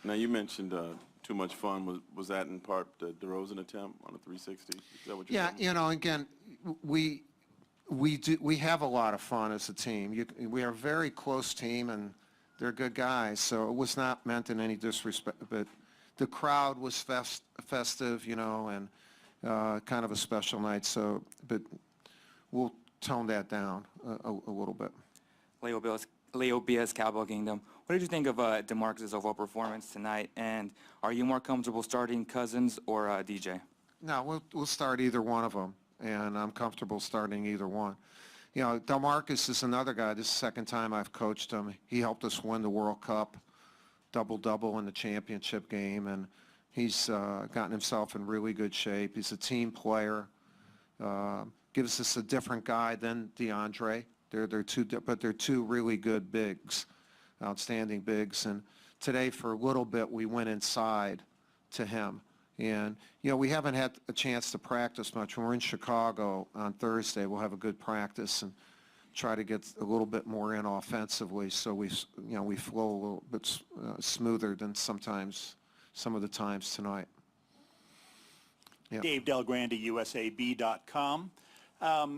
Now you mentioned too much fun. Was that in part the DeRozan attempt on a 360? Is that what you're Yeah, saying? you know, again, we have a lot of fun as a team. We are a very close team, and they're good guys. So it was not meant in any disrespect, but the crowd was festive, you know, and kind of a special night. So, but we'll tone that down a little bit. Leo Bias, Cowboy Kingdom. What did you think of DeMarcus' overall performance tonight? And are you more comfortable starting Cousins or DJ? No, we'll start either one of them, and I'm comfortable starting either one. You know, DeMarcus is another guy. This is the second time I've coached him. He helped us win the World Cup, double-double in the championship game, and he's gotten himself in really good shape. He's a team player. Gives us a different guy than DeAndre. But they're two really good bigs, outstanding bigs. And today, for a little bit, we went inside to him. And, you know, we haven't had a chance to practice much. When we're in Chicago on Thursday, we'll have a good practice and try to get a little bit more in offensively, so we flow a little bit smoother than some of the times tonight. Yeah. Dave Del Grande, USAB.com.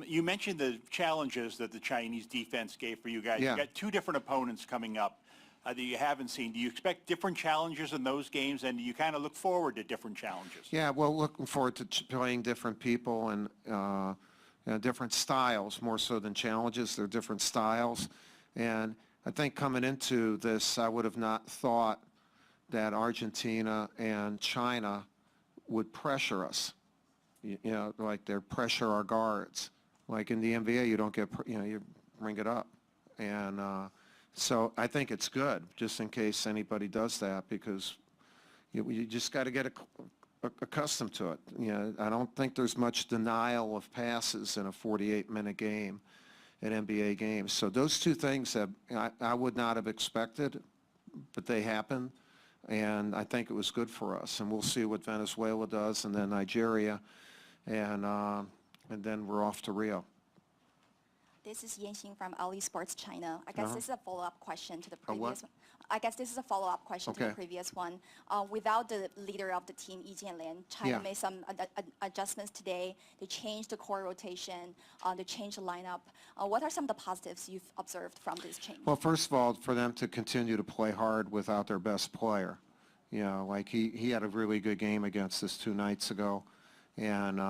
You mentioned the challenges that the Chinese defense gave for you guys. Yeah. You got two different opponents coming up that you haven't seen. Do you expect different challenges in those games, and do you kind of look forward to different challenges? Yeah, well, looking forward to playing different people and different styles, more so than challenges. They're different styles. And I think coming into this, I would have not thought that Argentina and China would pressure us. You know, like they pressure our guards. Like in the NBA, you don't get, you bring it up. And so I think it's good, just in case anybody does that, because you just got to get accustomed to it. You know, I don't think there's much denial of passes in a 48-minute game, an NBA game. So those two things that I would not have expected, but they happened. And I think it was good for us. And we'll see what Venezuela does, and then Nigeria. And then we're off to Rio. This is Yanxing from Ali Sports China. I guess this is a follow-up question to the what? previous one. I guess this is a follow-up question to the previous one. Without the leader of the team, Yi Jianlian, China made some adjustments today. They changed the core rotation. They changed the lineup. What are some of the positives you've observed from this change? Well, first of all, for them to continue to play hard without their best player. You know, like he had a really good game against us 2 nights ago. And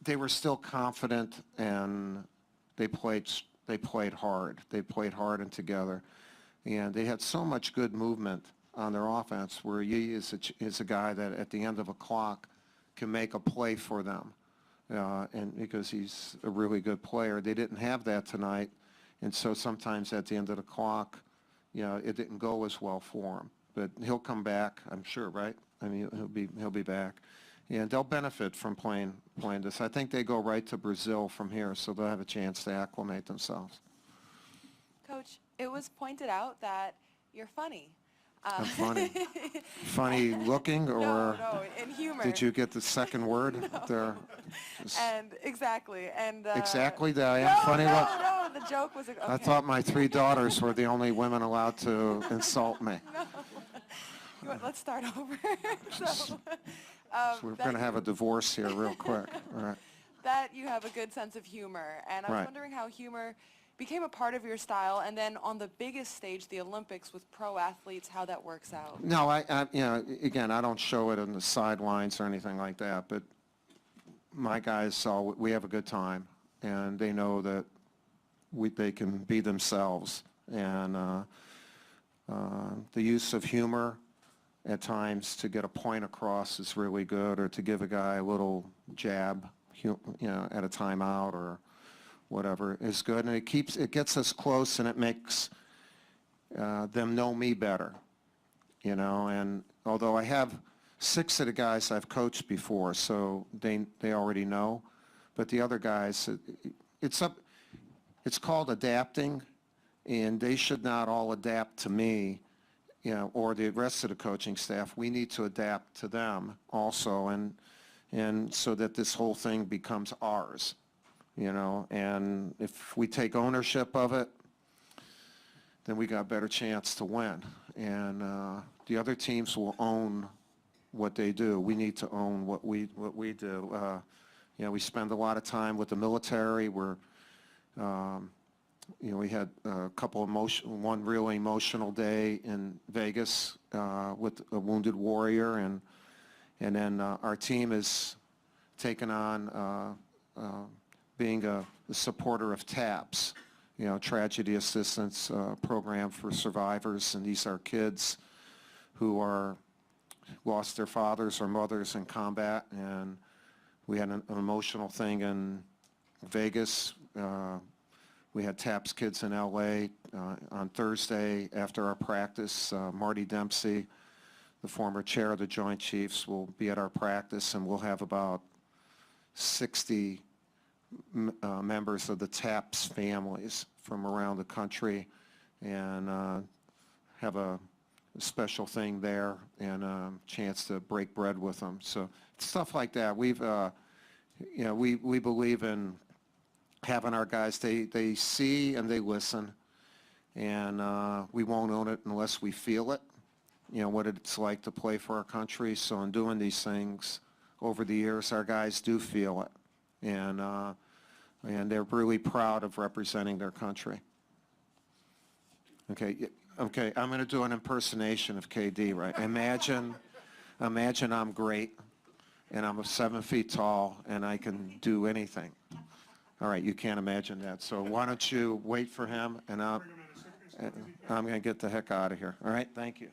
they were still confident, and they played hard. They played hard and together, and they had so much good movement on their offense. Where Yi is a guy that at the end of a clock can make a play for them, and because he's a really good player. They didn't have that tonight, and so sometimes at the end of the clock, you know, it didn't go as well for him. But he'll come back, I'm sure, right? I mean, he'll be back, and they'll benefit from playing this. I think they go right to Brazil from here, so they'll have a chance to acclimate themselves. Coach, it was pointed out that you're funny. I'm funny. Funny looking, or no, in humor. Did you get the second word No. there? And exactly, and exactly that I am funny. No, the joke was. Okay. I thought my 3 daughters were the only women allowed to insult me. No. Let's start over. So we're going to have a divorce here real quick. All right. That you have a good sense of humor, and I was wondering how humor became a part of your style, and then on the biggest stage, the Olympics, with pro athletes, how that works out. No, you know, again, I don't show it on the sidelines or anything like that, but my guys we have a good time, and they know that they can be themselves, and the use of humor at times to get a point across is really good, or to give a guy a little jab, you know, at a timeout or whatever is good, and it gets us close, and it makes them know me better, you know. And although I have 6 of the guys I've coached before, so they already know, but the other guys, it's called adapting, and they should not all adapt to me, you know, or the rest of the coaching staff. We need to adapt to them also, and so that this whole thing becomes ours, you know. And if we take ownership of it, then we got a better chance to win. and the other teams will own what they do. We need to own what we do. You know, we spend a lot of time with the military. You know, we had a couple one really emotional day in Vegas with a wounded warrior, and then our team is taken on being a supporter of TAPS, you know, Tragedy Assistance Program for survivors, and these are kids who lost their fathers or mothers in combat, and we had an emotional thing in Vegas. We had TAPS kids in L.A. On Thursday after our practice. Marty Dempsey, the former chair of the Joint Chiefs, will be at our practice, and we'll have about 60 members of the TAPS families from around the country, and have a special thing there and a chance to break bread with them. So stuff like that. We've, you know, we believe in having our guys, they see and they listen, and we won't own it unless we feel it, you know, what it's like to play for our country. So in doing these things over the years, our guys do feel it, and they're really proud of representing their country. Okay, I'm going to do an impersonation of KD, right? Imagine I'm great, and I'm 7 feet tall, and I can do anything. All right, you can't imagine that. So why don't you wait for him, and I'm going to get the heck out of here. All right, thank you.